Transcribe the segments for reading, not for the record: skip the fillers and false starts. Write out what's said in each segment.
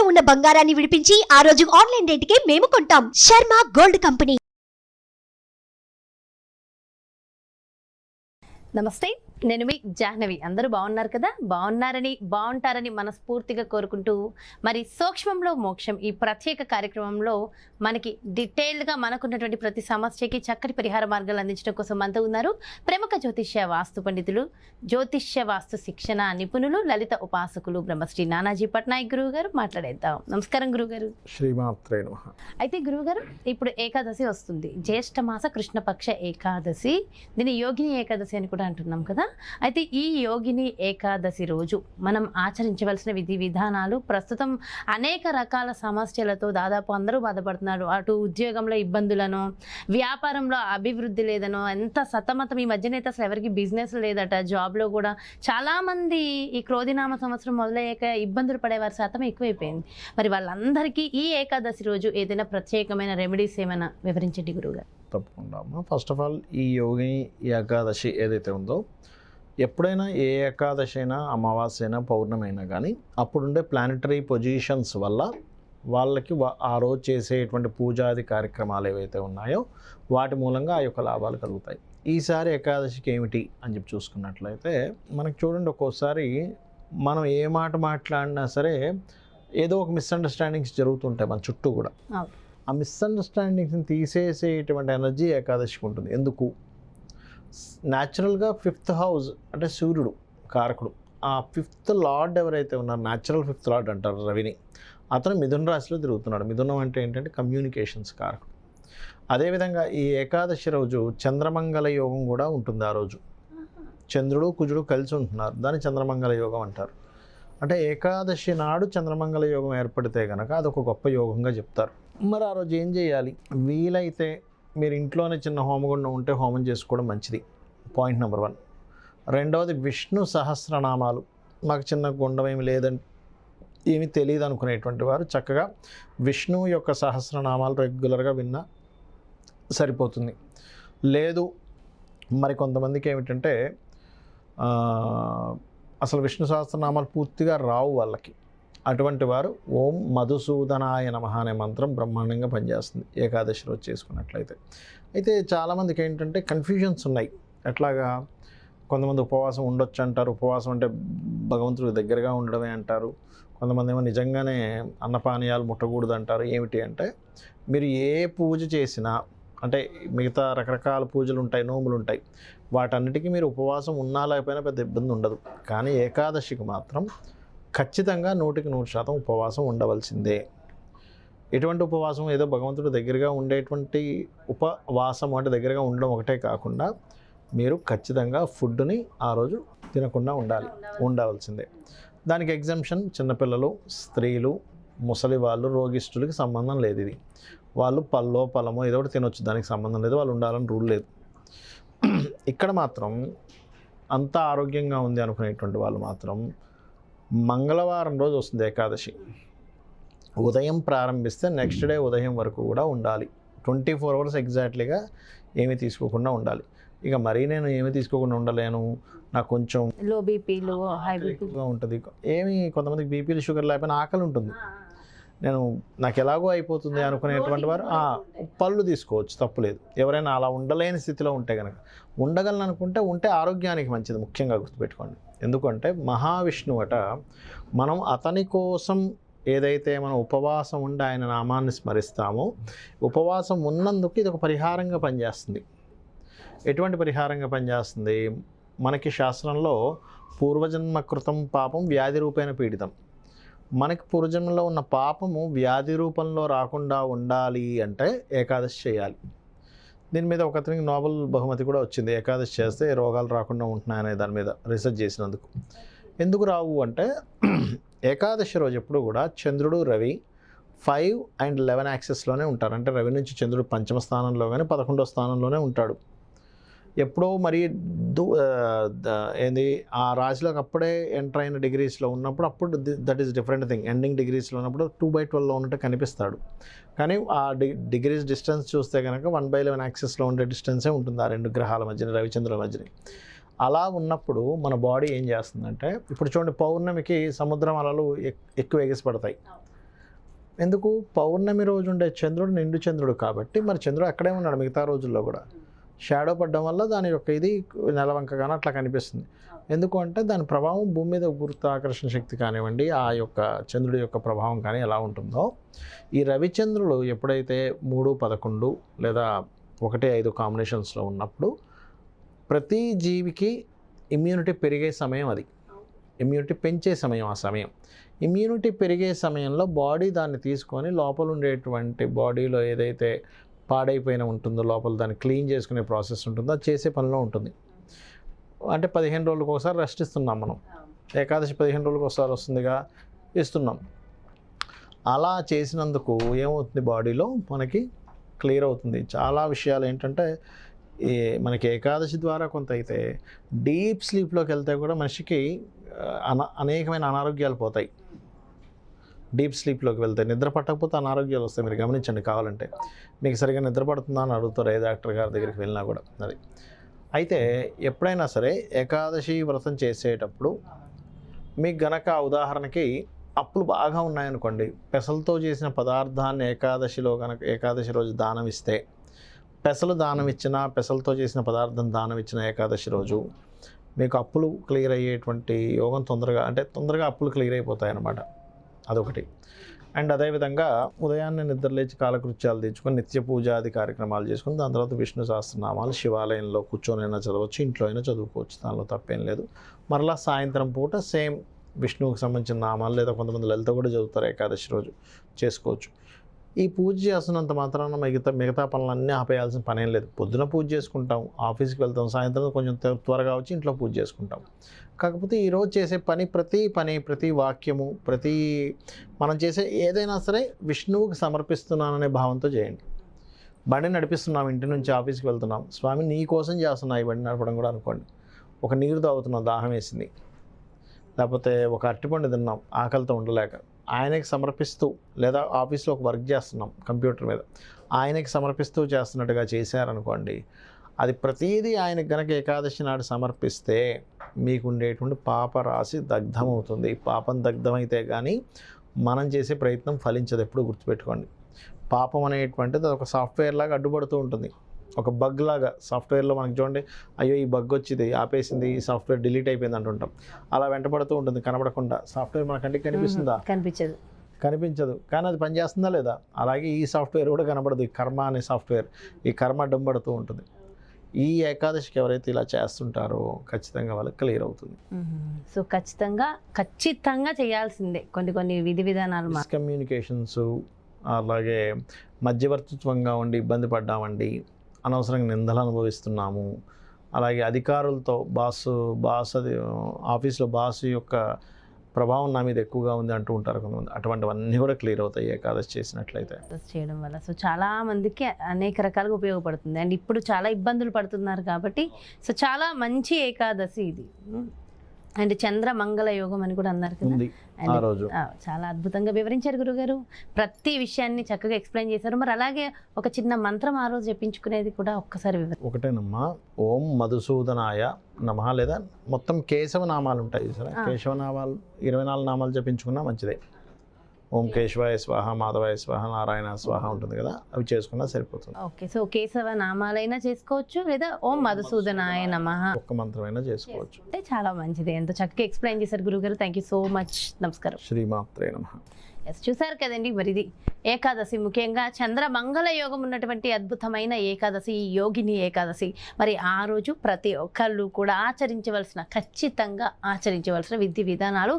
ఉన్న బంగారాన్ని విడిపించి ఆ రోజు ఆన్లైన్ రేటుకే మేము కొంటాం. Sharma gold company. నమస్తే, నేను మీ జాహ్నవి. అందరూ బాగున్నారు కదా? బాగుంటారని మనస్ఫూర్తిగా కోరుకుంటూ, మరి సూక్ష్మంలో మోక్షం ఈ ప్రత్యేక కార్యక్రమంలో మనకి డీటెయిల్డ్గా మనకున్నటువంటి ప్రతి సమస్యకి చక్కటి పరిహార మార్గాలు అందించడం కోసం మనతో ఉన్నారు ప్రముఖ జ్యోతిష్య వాస్తు పండితులు, జ్యోతిష్య వాస్తు శిక్షణ నిపుణులు, లలిత ఉపాసకులు బ్రహ్మశ్రీ నానాజీ పట్నాయక్ గురువు గారు. మాట్లాడేద్దాం. నమస్కారం గురువుగారు. శ్రీమాత్రే నమః. అయితే గురువుగారు, ఇప్పుడు ఏకాదశి వస్తుంది, జ్యేష్ఠ మాస కృష్ణపక్ష ఏకాదశి. దీన్ని యోగిని ఏకాదశి అని కూడా అంటున్నాం కదా. అయితే ఈ యోగిని ఏకాదశి రోజు మనం ఆచరించవలసిన విధి విధానాలు, ప్రస్తుతం అనేక రకాల సమస్యలతో దాదాపు అందరూ బాధపడుతున్నారు. అటు ఉద్యోగంలో ఇబ్బందులను, వ్యాపారంలో అభివృద్ధి లేదనో, ఎంత సతమతం. ఈ మధ్యనైతే అసలు ఎవరికి బిజినెస్ లేదట, జాబ్లో కూడా చాలామంది ఈ క్రోధినామ సంవత్సరం మొదలయ్యాక ఇబ్బందులు పడేవారి శాతం ఎక్కువైపోయింది. మరి వాళ్ళందరికీ ఈ ఏకాదశి రోజు ఏదైనా ప్రత్యేకమైన రెమెడీస్ ఏమైనా వివరించండి గురువుగారు. తప్పకుండా అమ్మా. ఫస్ట్ ఆఫ్ ఆల్, ఈ యోగిని ఏకాదశి ఏదైతే ఉందో, ఎప్పుడైనా ఏ ఏకాదశి అయినా, అమావాస్య అయినా, పౌర్ణమి అయినా కానీ అప్పుడుండే ప్లానెటరీ పొజిషన్స్ వల్ల వాళ్ళకి ఆ రోజు చేసేటువంటి పూజాది కార్యక్రమాలు ఏవైతే ఉన్నాయో వాటి మూలంగా ఆ యొక్క లాభాలు కలుగుతాయి. ఈసారి ఏకాదశికి ఏమిటి అని చెప్పి చూసుకున్నట్లయితే, మనకి చూడండి, ఒక్కోసారి మనం ఏ మాట మాట్లాడినా సరే ఏదో ఒక మిస్అండర్స్టాండింగ్స్ జరుగుతుంటాయి మన చుట్టూ కూడా. ఆ మిస్అండర్స్టాండింగ్స్ని తీసేసేటువంటి ఎనర్జీ ఏకాదశికి ఉంటుంది. ఎందుకు? న్యాచురల్గా 5th హౌస్ అంటే సూర్యుడు కారకుడు. ఆ 5th లార్డ్ ఎవరైతే ఉన్నారో, న్యాచురల్ 5th లార్డ్ అంటారు రవిని, అతను మిథున రాశిలో తిరుగుతున్నాడు. మిథునం అంటే ఏంటంటే కమ్యూనికేషన్స్ కారకుడు. అదేవిధంగా ఈ ఏకాదశి రోజు చంద్రమంగళ యోగం కూడా ఉంటుంది. ఆ రోజు చంద్రుడు కుజుడు కలిసి ఉంటున్నారు, దాన్ని చంద్రమంగళ యోగం అంటారు. అంటే ఏకాదశి నాడు చంద్రమంగళ యోగం ఏర్పడితే కనుక అదొక గొప్ప యోగంగా చెప్తారు. మరి ఆ రోజు ఏం చేయాలి? వీలైతే మీరు ఇంట్లోనే చిన్న హోమగుండం ఉంటే హోమం చేసుకోవడం మంచిది. Point number 1. రెండవది, విష్ణు సహస్రనామాలు. మాకు చిన్న గుండం ఏమి లేదంటే, ఏమి తెలియదు అనుకునేటువంటి వారు చక్కగా విష్ణువు యొక్క సహస్రనామాలు రెగ్యులర్గా విన్నా సరిపోతుంది. లేదు, మరి కొంతమందికి ఏమిటంటే అసలు విష్ణు సహస్రనామాలు పూర్తిగా రావు వాళ్ళకి. అటువంటి వారు ఓం మధుసూదనాయ నమః అనే మంత్రం బ్రహ్మాండంగా పనిచేస్తుంది ఏకాదశి రోజు చేసుకున్నట్లయితే. అయితే చాలామందికి ఏంటంటే కన్ఫ్యూజన్స్ ఉన్నాయి. ఎట్లాగా? కొంతమంది ఉపవాసం ఉండొచ్చు అంటారు. ఉపవాసం అంటే భగవంతుడికి దగ్గరగా ఉండడమే అంటారు. కొంతమంది ఏమో నిజంగానే అన్నపానీయాలు ముట్టకూడదు అంటారు. ఏమిటి అంటే, మీరు ఏ పూజ చేసినా, అంటే మిగతా రకరకాల పూజలు ఉంటాయి, నోములు ఉంటాయి, వాటన్నిటికీ మీరు ఉపవాసం ఉన్నా లేకపోయినా పెద్ద ఇబ్బంది ఉండదు. కానీ ఏకాదశికి మాత్రం ఖచ్చితంగా 100% ఉపవాసం ఉండవలసిందే. ఎటువంటి ఉపవాసం? ఏదో భగవంతుడు దగ్గరగా ఉండేటువంటి ఉపవాసం అంటే దగ్గరగా ఉండడం ఒకటే కాకుండా, మీరు ఖచ్చితంగా ఫుడ్ని ఆ రోజు తినకుండా ఉండవలసిందే. దానికి ఎగ్జంప్షన్ చిన్నపిల్లలు, స్త్రీలు, ముసలి వాళ్ళు, రోగిష్ఠులకి సంబంధం లేదు. ఇది వాళ్ళు పళ్ళమో ఏదో ఒకటి తినొచ్చు, దానికి సంబంధం లేదు. వాళ్ళు ఉండాలని రూల్ లేదు. ఇక్కడ మాత్రం అంతా ఆరోగ్యంగా ఉంది అనుకునేటువంటి వాళ్ళు మాత్రం మంగళవారం రోజు వస్తుంది ఏకాదశి. ఉదయం ప్రారంభిస్తే నెక్స్ట్ డే ఉదయం వరకు కూడా ఉండాలి. 24 అవర్స్ ఎగ్జాక్ట్లీగా ఏమీ తీసుకోకుండా ఉండాలి. ఇక మరీ నేను ఏమీ తీసుకోకుండా ఉండలేను, నాకు కొంచెం లో బీపీలు, హై బీపీగా ఉంటుంది, ఏమి కొంతమందికి బీపీలు షుగర్ లేకపోయినా ఆకలి ఉంటుంది, నాకు ఎలాగో అయిపోతుంది అనుకునేటువంటి వారు పళ్ళు తీసుకోవచ్చు, తప్పులేదు. ఎవరైనా అలా ఉండలేని స్థితిలో ఉంటే కనుక, ఉండగలను అనుకుంటే ఉంటే ఆరోగ్యానికి మంచిది. ముఖ్యంగా గుర్తుపెట్టుకోండి. ఎందుకంటే మహావిష్ణువు అట, మనం అతని కోసం ఏదైతే మనం ఉపవాసం ఉండి ఆయన నామాన్ని స్మరిస్తామో, ఉపవాసం ఉన్నందుకు ఇది ఒక పరిహారంగా పనిచేస్తుంది. ఎటువంటి పరిహారంగా పనిచేస్తుంది? మనకి శాస్త్రంలో పూర్వజన్మ కృతం పాపం వ్యాధి రూపేణ పీడితం. మనకి పూర్వజన్మలో ఉన్న పాపము వ్యాధి రూపంలో రాకుండా ఉండాలి అంటే ఏకాదశి చేయాలి. దీని మీద ఒకరికి నోబెల్ బహుమతి కూడా వచ్చింది. ఏకాదశి చేస్తే రోగాలు రాకుండా ఉంటున్నాయనే దాని మీద రీసెర్చ్ చేసినందుకు. ఎందుకు రావు అంటే, ఏకాదశి రోజు ఎప్పుడు కూడా చంద్రుడు, రవి 5 and 11 యాక్సెస్లోనే ఉంటారు. అంటే రవి నుంచి చంద్రుడు 5వ స్థానంలో కానీ 11వ స్థానంలోనే ఉంటాడు. ఎప్పుడో మరి ఏంది ఆ రాశిలోకి అప్పుడే ఎంటర్ అయిన డిగ్రీస్లో ఉన్నప్పుడు, అప్పుడు that is different thing. Ending డిగ్రీస్లో ఉన్నప్పుడు 2/12లో ఉన్నట్టు కనిపిస్తాడు. కానీ ఆ డిగ్రీస్ డిస్టెన్స్ చూస్తే కనుక 1/11 యాక్సెస్లో ఉండే డిస్టెన్సే ఉంటుంది ఆ రెండు గ్రహాల మధ్యన, రవిచంద్రుల మధ్యన. అలా ఉన్నప్పుడు మన బాడీ ఏం చేస్తుందంటే, ఇప్పుడు చూడండి, పౌర్ణమికి సముద్రం అలలు ఎక్కువ ఎగిసిపడతాయి. ఎందుకు పౌర్ణమి రోజు ఉండే చంద్రుడు నిండు చంద్రుడు కాబట్టి మరి చంద్రుడు అక్కడే ఉన్నాడు మిగతా రోజుల్లో కూడా. షాడో పడడం వల్ల దాని యొక్క ఇది నెలవంకగానే అట్లా కనిపిస్తుంది. ఎందుకు అంటే దాని ప్రభావం భూమి మీద గురుత్వాకర్షణ శక్తి కానివ్వండి, ఆ యొక్క చంద్రుడి యొక్క ప్రభావం కానీ ఎలా ఉంటుందో, ఈ రవిచంద్రులు ఎప్పుడైతే 3, 11 లేదా 1, 5 కాంబినేషన్స్లో ఉన్నప్పుడు ప్రతి జీవికి ఇమ్యూనిటీ పెరిగే సమయం అది, ఇమ్యూనిటీ పెంచే సమయం ఆ సమయం. ఇమ్యూనిటీ పెరిగే సమయంలో బాడీ దాన్ని తీసుకొని లోపల ఉండేటువంటి బాడీలో ఏదైతే పాడైపోయిన ఉంటుందో లోపల దాన్ని క్లీన్ చేసుకునే ప్రాసెస్ ఉంటుందో అది చేసే పనిలో ఉంటుంది. అంటే 15 రోజులకు ఒకసారి రెస్ట్ ఇస్తున్నాం మనం. ఏకాదశి 15 రోజులకు ఒకసారి వస్తుందిగా, ఇస్తున్నాం. అలా చేసినందుకు ఏమవుతుంది, బాడీలో మనకి క్లియర్ అవుతుంది. చాలా విషయాలు ఏంటంటే మనకి ఏకాదశి ద్వారా కొంత అయితే డీప్ స్లీప్లోకి వెళ్తే కూడా మనిషికి అనేకమైన అనారోగ్యాలు పోతాయి. డీప్ స్లీప్లోకి వెళ్తే నిద్ర పట్టకపోతే అనారోగ్యాలు వస్తాయి. మీరు గమనించండి, కావాలంటే మీకు సరిగా నిద్ర పడుతుందా అని అడుగుతారు ఏ డాక్టర్ గారి దగ్గరికి వెళ్ళినా కూడా. అది అయితే ఎప్పుడైనా సరే ఏకాదశి వ్రతం చేసేటప్పుడు మీకు గనక ఉదాహరణకి అప్పులు బాగా ఉన్నాయనుకోండి, పెసలతో చేసిన పదార్థాన్ని ఏకాదశి రోజు దానం ఇస్తే, పెసలు దానం ఇచ్చిన, పెసలతో చేసిన పదార్థం దానం ఇచ్చిన ఏకాదశి రోజు మీకు అప్పులు క్లియర్ అయ్యేటువంటి యోగం తొందరగా అప్పులు క్లియర్ అయిపోతాయి అన్నమాట. అదొకటి. అండ్ అదేవిధంగా ఉదయాన్నే నిద్రలేచి కాలకృత్యాలు తెచ్చుకొని నిత్య పూజాది కార్యక్రమాలు చేసుకుని దాని తర్వాత విష్ణు సహస్రనామాలు శివాలయంలో కూర్చొనైనా చదవచ్చు, ఇంట్లో అయినా చదువుకోవచ్చు, దానిలో తప్పేం లేదు. మరలా సాయంత్రం పూట సేమ్ విష్ణువుకి సంబంధించిన నామాలు లేదా కొంతమంది లలిత కూడా చదువుతారు ఏకాదశి రోజు, చేసుకోవచ్చు. ఈ పూజ చేస్తున్నంత మాత్రాన మిగతా పనులన్నీ ఆపేయాల్సిన పనేం లేదు. పొద్దున పూజ చేసుకుంటాం, ఆఫీస్కి వెళ్తాం, సాయంత్రం కొంచెం త్వరగా వచ్చి ఇంట్లో పూజ చేసుకుంటాం. కాకపోతే ఈరోజు చేసే ప్రతి వాక్యము, మనం చేసే ఏదైనా సరే విష్ణువుకి సమర్పిస్తున్నాననే భావంతో చేయండి. బండి నడిపిస్తున్నాం, ఇంటి నుంచి ఆఫీస్కి వెళ్తున్నాం, స్వామి నీ కోసం చేస్తున్నా ఈ బండి నడపడం కూడా అనుకోండి. ఒక నీరు తాగుతున్నాం, దాహం వేసింది, లేకపోతే ఒక అరటిపండు తిన్నాం ఆకలితో ఉండలేక, ఆయనకి సమర్పిస్తూ, లేదా ఆఫీస్లో ఒక వర్క్ చేస్తున్నాం కంప్యూటర్ మీద, ఆయనకి సమర్పిస్తూ చేస్తున్నట్టుగా చేశారనుకోండి, అది ప్రతీదీ ఆయనకు గనక ఏకాదశి నాడు సమర్పిస్తే మీకు ఉండేటువంటి పాప రాశి దగ్ధమవుతుంది. పాపం దగ్ధమైతే కానీ మనం చేసే ప్రయత్నం ఫలించదు. ఎప్పుడు గుర్తుపెట్టుకోండి, పాపం అనేటువంటిది ఒక సాఫ్ట్వేర్ లాగా అడ్డుపడుతూ ఉంటుంది. ఒక బగ్ లాగా సాఫ్ట్వేర్లో మనకి చూడండి, అయ్యో ఈ బగ్ వచ్చింది ఆపేసింది, ఈ సాఫ్ట్వేర్ డిలీట్ అయిపోయింది అంటుంటాం. అలా వెంటబడుతూ ఉంటుంది కనబడకుండా. సాఫ్ట్వేర్ మన కంటికి కనిపిస్తుందా? కనిపించదు, కానీ అది పనిచేస్తుందా లేదా? అలాగే ఈ సాఫ్ట్వేర్ కూడా కనబడదు. ఈ కర్మ అనే సాఫ్ట్వేర్, ఈ కర్మ అడ్డంపడుతూ ఉంటుంది. ఈ ఏకాదశికి ఎవరైతే ఇలా చేస్తుంటారో ఖచ్చితంగా వాళ్ళకి క్లియర్ అవుతుంది. సో ఖచ్చితంగా చేయాల్సిందే కొన్ని విధి విధానాలు. మిస్కమ్యూనికేషన్స్, అలాగే మధ్యవర్తిత్వంగా ఉండి ఇబ్బంది పడ్డామండి, అనవసరంగా నిందలు అనుభవిస్తున్నాము, అలాగే అధికారులతో ఆఫీస్లో బాస్ యొక్క ప్రభావం నా మీద ఎక్కువగా ఉంది అంటూ ఉంటారు కొంతమంది. అటువంటివన్నీ కూడా క్లియర్ అవుతాయి ఏకాదశి చేసినట్లయితే, చేయడం వల్ల. సో చాలా మందికి అనేక రకాలుగా ఉపయోగపడుతుంది. అండ్ ఇప్పుడు చాలా ఇబ్బందులు పడుతున్నారు కాబట్టి సో చాలా మంచి ఏకాదశి ఇది. అండ్ చంద్ర మంగళ యోగం అని కూడా అన్నారు కదా, చాలా అద్భుతంగా వివరించారు గురుగారు. ప్రతి విషయాన్ని చక్కగా ఎక్స్ప్లెయిన్ చేశారు. మరి అలాగే ఒక చిన్న మంత్రం ఆ రోజు చెప్పించుకునేది కూడా ఒక్కసారి ఒకటేనమ్మా, ఓం మధుసూదనాయ నమః, లేదా మొత్తం కేశవ నామాలు ఉంటాయి సరే, కేశవ నామాలు 24 నామాలు జపించుకున్నా మంచిదే. ఓం కేశవాయ స్వాహ, మాధవాయ స్వాహ, నారాయణ స్వాహ ఉంటుంది కదా, అవి చేసుకున్నా సరిపోతుంది. ఓకే, సో కేశవ నామాలైనా చేసుకోవచ్చు, లేదా ఓం మధుసూదనాయ నమః ఒక్క మంత్రమైనా చేసుకోవచ్చు. అంటే చాలా మంచిది. ఎంతో చక్కగా ఎక్స్ప్లెయిన్ చేశారు గురుగారు. Thank you so much. నమస్కారం. శ్రీమాత్రే నమః. చూసారు కదండి, మరిది ఏకాదశి, ముఖ్యంగా చంద్ర మంగళ యోగం ఉన్నటువంటి అద్భుతమైన ఏకాదశి, యోగిని ఏకాదశి. మరి ఆ రోజు ప్రతి ఒక్కళ్ళు కూడా ఖచ్చితంగా ఆచరించవలసిన విధి విధానాలు,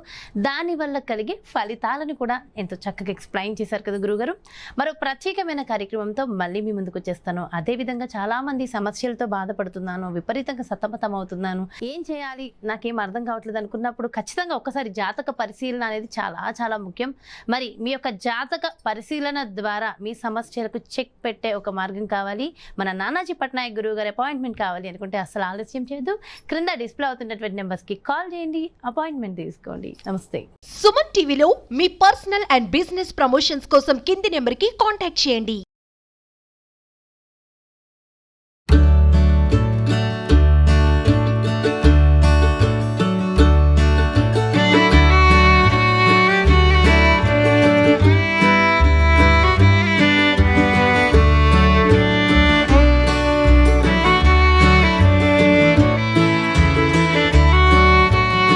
దానివల్ల కలిగే ఫలితాలను కూడా ఎంతో చక్కగా ఎక్స్ప్లెయిన్ చేశారు కదా గురుగారు. మరో ప్రత్యేకమైన కార్యక్రమంతో మళ్ళీ మీ ముందుకు వచ్చేస్తాను. అదేవిధంగా చాలామంది సమస్యలతో బాధపడుతున్నాను, విపరీతంగా సతమతం అవుతున్నాను, ఏం చేయాలి నాకేం అర్థం కావట్లేదు అనుకున్నప్పుడు ఖచ్చితంగా ఒక్కసారి జాతక పరిశీలన అనేది చాలా చాలా ముఖ్యం. మరి మీ యొక్క జాతక పరిశీలన ద్వారా మీ సమస్యలకు చెక్ పెట్టే ఒక మార్గం కావాలి, మన నానాజీ పట్నాయక్ గురువు గారి అపాయింట్మెంట్ కావాలి అనుకుంటే అసలు ఆలస్యం చేయొద్దు. క్రింద డిస్ప్లే అవుతున్నటువంటి నెంబర్స్కి కాల్ చేయండి, అపాయింట్మెంట్ తీసుకోండి. నమస్తే. సుమన్ టీవీలో మీ పర్సనల్ అండ్ బిజినెస్ ప్రమోషన్స్ కోసం కింది నెంబర్కి కాంటాక్ట్ చేయండి.